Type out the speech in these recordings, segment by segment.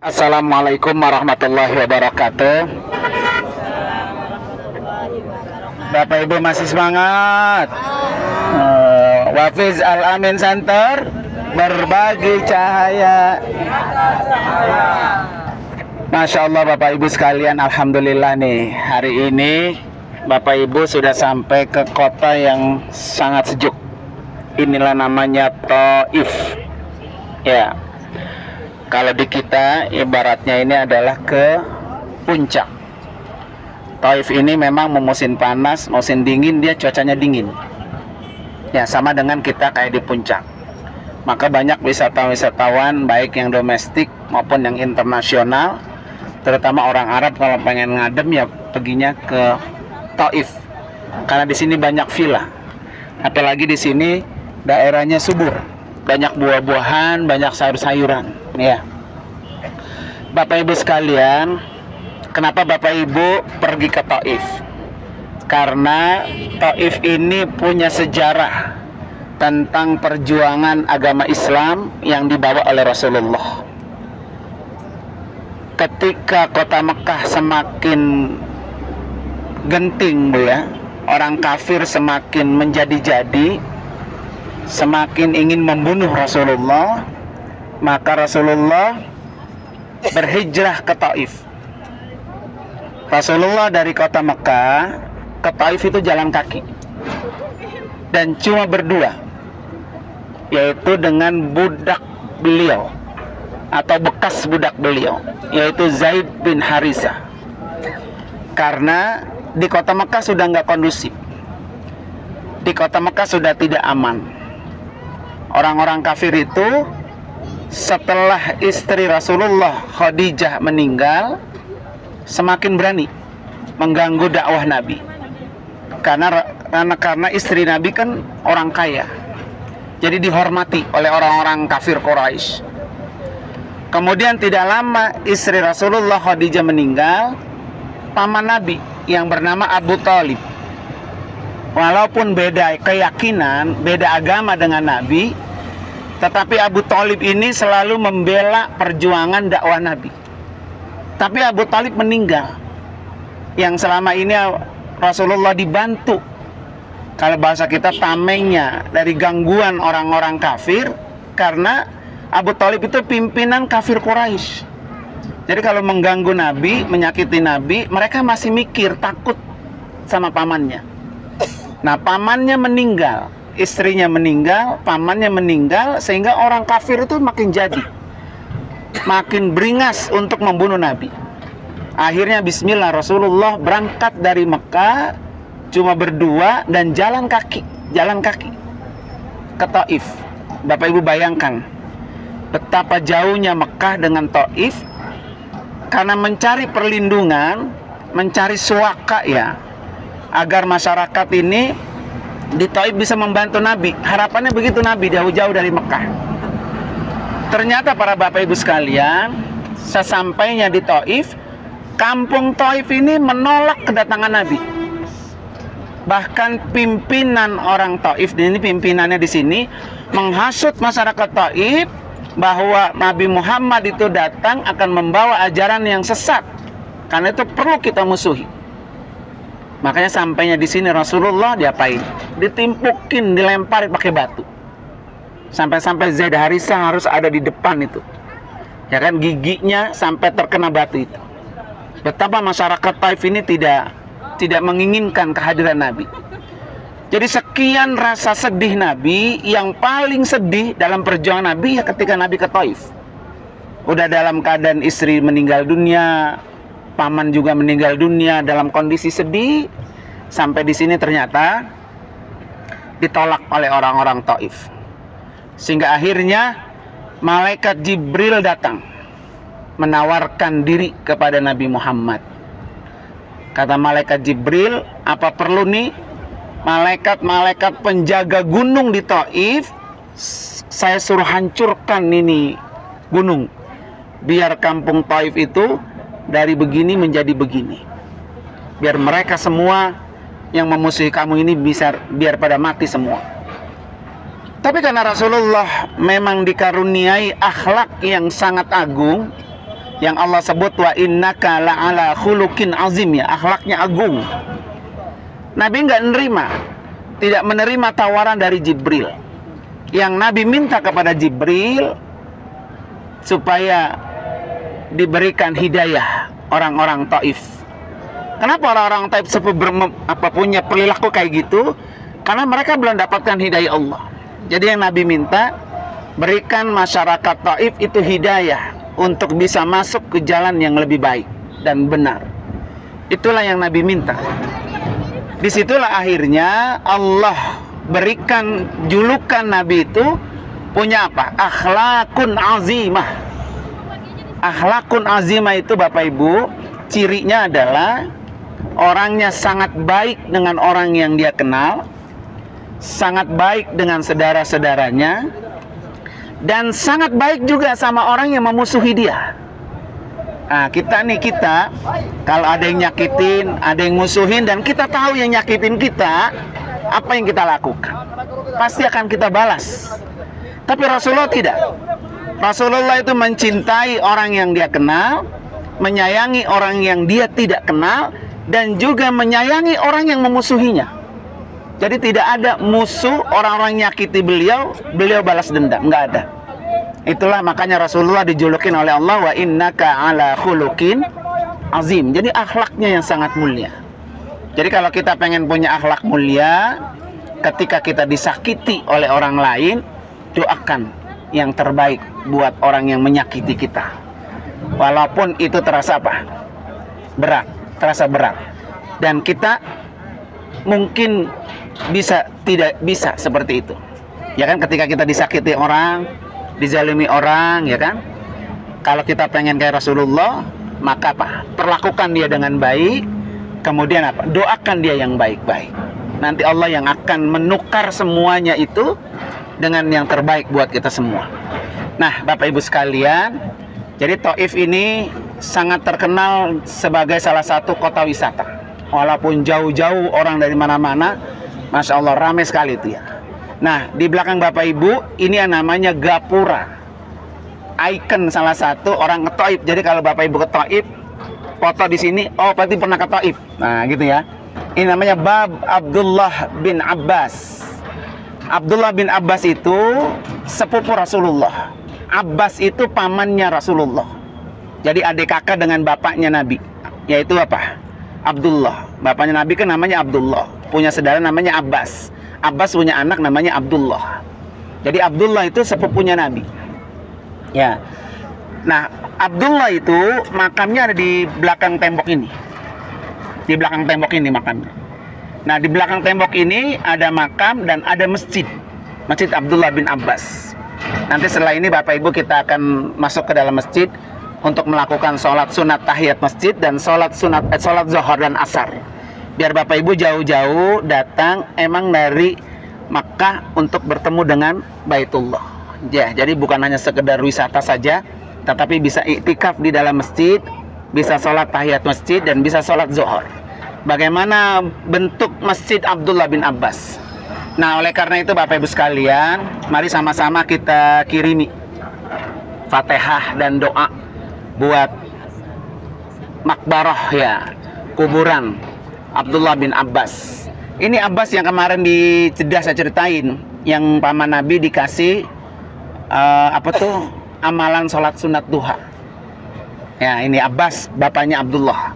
Assalamualaikum warahmatullahi wabarakatuh. Bapak Ibu masih semangat? Wafiz Al-Amin Center, berbagi cahaya. Masya Allah Bapak Ibu sekalian, Alhamdulillah nih, hari ini Bapak Ibu sudah sampai ke kota yang sangat sejuk. Inilah namanya Taif. Ya, kalau di kita ibaratnya ini adalah ke puncak. Taif ini memang musim panas, musim dingin dia cuacanya dingin. Ya, sama dengan kita kayak di puncak. Maka banyak wisatawan baik yang domestik maupun yang internasional, terutama orang Arab kalau pengen ngadem ya perginya ke Taif. Karena di sini banyak villa. Apalagi di sini daerahnya subur. Banyak buah-buahan, banyak sayur-sayuran, ya. Bapak Ibu sekalian, kenapa Bapak Ibu pergi ke Taif? Karena Taif ini punya sejarah tentang perjuangan agama Islam yang dibawa oleh Rasulullah. Ketika kota Mekah semakin genting, Bu ya, orang kafir semakin menjadi-jadi, semakin ingin membunuh Rasulullah, maka Rasulullah berhijrah ke Taif. Rasulullah dari kota Mekah ke Taif itu jalan kaki, dan cuma berdua, yaitu dengan budak beliau atau bekas budak beliau, yaitu Zaid bin Harisah. Karena di kota Mekah sudah nggak kondusif, di kota Mekah sudah tidak aman. Orang-orang kafir itu setelah istri Rasulullah Khadijah meninggal semakin berani mengganggu dakwah Nabi. Karena istri Nabi kan orang kaya, jadi dihormati oleh orang-orang kafir Quraisy. Kemudian tidak lama istri Rasulullah Khadijah meninggal, paman Nabi yang bernama Abu Thalib, walaupun beda keyakinan, beda agama dengan Nabi, tetapi Abu Thalib ini selalu membela perjuangan dakwah Nabi. Tapi Abu Thalib meninggal, yang selama ini Rasulullah dibantu, kalau bahasa kita tamengnya, dari gangguan orang-orang kafir. Karena Abu Thalib itu pimpinan kafir Quraisy. Jadi kalau mengganggu Nabi, menyakiti Nabi, mereka masih mikir, takut sama pamannya. Nah, pamannya meninggal, istrinya meninggal, pamannya meninggal, sehingga orang kafir itu makin jadi, makin beringas untuk membunuh Nabi. Akhirnya bismillah, Rasulullah berangkat dari Mekah cuma berdua dan jalan kaki ke Taif. Bapak Ibu bayangkan betapa jauhnya Mekah dengan Taif. Karena mencari perlindungan, mencari suaka ya, agar masyarakat ini di Taif bisa membantu Nabi. Harapannya begitu, Nabi jauh-jauh dari Mekah. Ternyata para Bapak Ibu sekalian, sesampainya di Taif, kampung Taif ini menolak kedatangan Nabi. Bahkan pimpinan orang Taif, ini pimpinannya di sini, menghasut masyarakat Taif bahwa Nabi Muhammad itu datang akan membawa ajaran yang sesat. Karena itu perlu kita musuhi. Makanya sampainya di sini Rasulullah diapain? Ditimpukin, dilempari pakai batu. Sampai-sampai Zaid Harisah harus ada di depan itu. Ya kan, giginya sampai terkena batu itu. Betapa masyarakat Taif ini tidak menginginkan kehadiran Nabi. Jadi sekian rasa sedih Nabi, yang paling sedih dalam perjuangan Nabi ya ketika Nabi ke Taif. Udah dalam keadaan istri meninggal dunia, paman juga meninggal dunia dalam kondisi sedih, sampai di sini ternyata ditolak oleh orang-orang Taif. Sehingga akhirnya malaikat Jibril datang menawarkan diri kepada Nabi Muhammad. Kata malaikat Jibril, apa perlu nih malaikat-malaikat penjaga gunung di Taif, saya suruh hancurkan ini gunung, biar kampung Taif itu dari begini menjadi begini, biar mereka semua yang memusuhi kamu ini biar pada mati semua. Tapi karena Rasulullah memang dikaruniai akhlak yang sangat agung, yang Allah sebut wa innaka la'ala khuluqin azim, ya, akhlaknya agung. Nabi nggak menerima, tidak menerima tawaran dari Jibril. Yang Nabi minta kepada Jibril supaya diberikan hidayah orang-orang Taif. Kenapa orang-orang Taif punya perilaku kayak gitu? Karena mereka belum dapatkan hidayah Allah. Jadi yang Nabi minta, berikan masyarakat Taif itu hidayah untuk bisa masuk ke jalan yang lebih baik dan benar. Itulah yang Nabi minta. Disitulah akhirnya Allah berikan julukan Nabi itu punya apa? Akhlakun azimah. Akhlakun azimah itu Bapak Ibu, cirinya adalah orangnya sangat baik dengan orang yang dia kenal, sangat baik dengan saudara-saudaranya, dan sangat baik juga sama orang yang memusuhi dia. Nah, kita kalau ada yang nyakitin, ada yang musuhin, dan kita tahu yang nyakitin kita, apa yang kita lakukan? Pasti akan kita balas. Tapi Rasulullah tidak. Rasulullah itu mencintai orang yang dia kenal, menyayangi orang yang dia tidak kenal, dan juga menyayangi orang yang memusuhinya. Jadi tidak ada musuh, orang-orang nyakiti beliau balas dendam, nggak ada. Itulah makanya Rasulullah dijulukin oleh Allah wa innaka ala khuluqin azim. Jadi akhlaknya yang sangat mulia. Jadi kalau kita pengen punya akhlak mulia, ketika kita disakiti oleh orang lain, doakan yang terbaik buat orang yang menyakiti kita. Walaupun itu terasa apa? Terasa berat. Dan kita mungkin tidak bisa seperti itu. Ya kan, ketika kita disakiti orang, dizalimi orang, ya kan? Kalau kita pengen kayak Rasulullah, maka apa? Perlakukan dia dengan baik, kemudian apa? Doakan dia yang baik-baik. Nanti Allah yang akan menukar semuanya itu dengan yang terbaik buat kita semua. Nah, Bapak Ibu sekalian, jadi Taif ini sangat terkenal sebagai salah satu kota wisata. Walaupun jauh-jauh orang dari mana-mana, Masya Allah ramai sekali itu ya. Nah, di belakang Bapak Ibu ini yang namanya Gapura, ikon salah satu orang ke Taif. Jadi kalau Bapak Ibu ke Taif, foto di sini, oh berarti pernah ke Taif. Nah, gitu ya. Ini namanya Bab Abdullah bin Abbas. Abdullah bin Abbas itu sepupu Rasulullah. Abbas itu pamannya Rasulullah. Jadi adik kakak dengan bapaknya Nabi, yaitu apa? Abdullah. Bapaknya Nabi kan namanya Abdullah, punya saudara namanya Abbas. Abbas punya anak namanya Abdullah. Jadi Abdullah itu sepupunya Nabi. Ya. Nah, Abdullah itu makamnya ada di belakang tembok ini. Di belakang tembok ini makamnya. Nah, di belakang tembok ini ada makam dan ada masjid. Masjid Abdullah bin Abbas. Nanti setelah ini Bapak Ibu kita akan masuk ke dalam masjid untuk melakukan sholat sunat tahiyat masjid dan sholat zuhur dan asar. Biar Bapak Ibu jauh-jauh datang emang dari Makkah untuk bertemu dengan Baitullah. Ya, jadi bukan hanya sekedar wisata saja, tetapi bisa iktikaf di dalam masjid, bisa sholat tahiyat masjid dan bisa sholat zuhur. Bagaimana bentuk masjid Abdullah bin Abbas? Nah, oleh karena itu Bapak Ibu sekalian, mari sama-sama kita kirimi Fatihah dan doa buat makbarah, ya, kuburan Abdullah bin Abbas. Ini Abbas yang kemarin di Jeddah saya ceritain, yang paman Nabi dikasih amalan sholat sunat duha. Ya, ini Abbas, bapaknya Abdullah.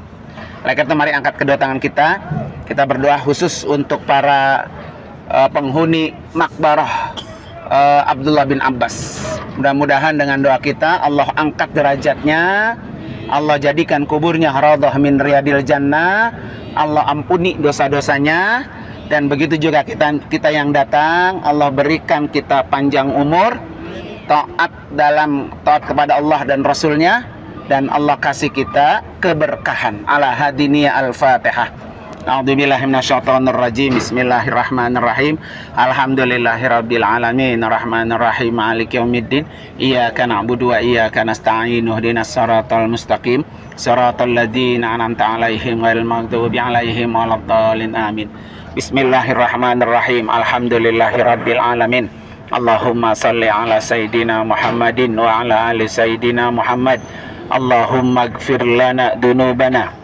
Oleh karena itu mari angkat kedua tangan kita berdoa khusus untuk para penghuni makbarah Abdullah bin Abbas. Mudah-mudahan dengan doa kita Allah angkat derajatnya, Allah jadikan kuburnya raudhah min riyadil jannah, Allah ampuni dosa-dosanya, dan begitu juga kita yang datang, Allah berikan kita panjang umur, taat kepada Allah dan Rasulnya, dan Allah kasih kita keberkahan. Ala hadiniya al-Fatihah. A'udzubillahi minasyaitonirrajim. Bismillahirrahmanirrahim. Alhamdulillahirabbil alamin, arrahmanirrahim, maliki yaumiddin. Iyyaka na'budu wa iyyaka nasta'in. Ihdinas siratal mustaqim, siratal ladzina an'amta 'alaihim ghairil maghdubi 'alaihim waladdallin. Amin. Bismillahirrahmanirrahim. Alhamdulillahirabbil alamin. Allahumma salli ala sayyidina Muhammadin wa ala ali sayyidina Muhammad Allahumma ighfir lana dunubana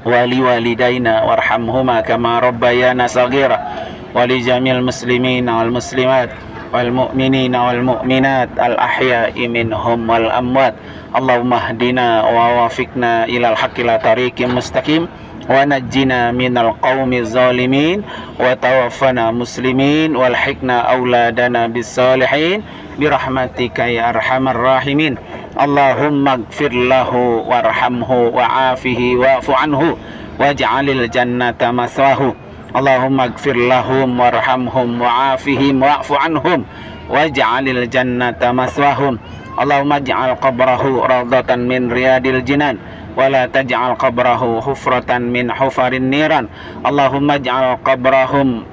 waliwalidayna warhamhuma kama rabbayana saghira walijamil muslimin wal muslimat wal mu'minin wal mu'minat al ahya'i minhum wal amwat. Allahumma hdina wa wafiqna ilal haqqi la tariqim mustaqim wa najjina minal qaumi zalimin wa tawaffana muslimin walhiqna auladana bis salihin birahmatika ya arhamar rahimin. Allahumma ighfir lahu warhamhu wa'afihi wa'fu anhu waj'alil jannata maswahu. Allahumma ighfir lahum warhamhum wa'afihim wa'fu anhum waj'alil jannata maswahum. Allahumma ij'al qabrahu rawdatan min riyadil jinan wa la taj'al qabrahu hufratan min hufarin niran. Allahumma ij'al qabrahum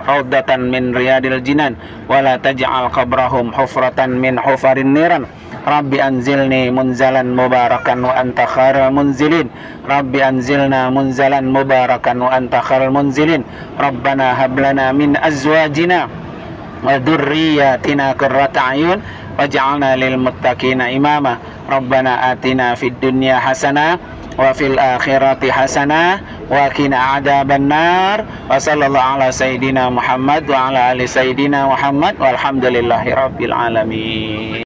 rawdatan min riyadil jinan wa la taj'al qabrahum hufratan min hufarin niran. Rabbi anzilni munzalan mubarakan wa anta khairul munzilin. Rabbi anzilna munzalan mubarakan wa anta khairul munzilin. Rabbana hab lana min azwajina wa dzurriyyatina qurrata a'yun waj'alna lil muttaqina imama. Rabbana atina fid dunya hasanah wa fil akhirati hasanah wa qina adzaban nar. Wa sallallahu ala sayidina Muhammad wa ala ali sayidina Muhammad walhamdulillahi rabbil alamin.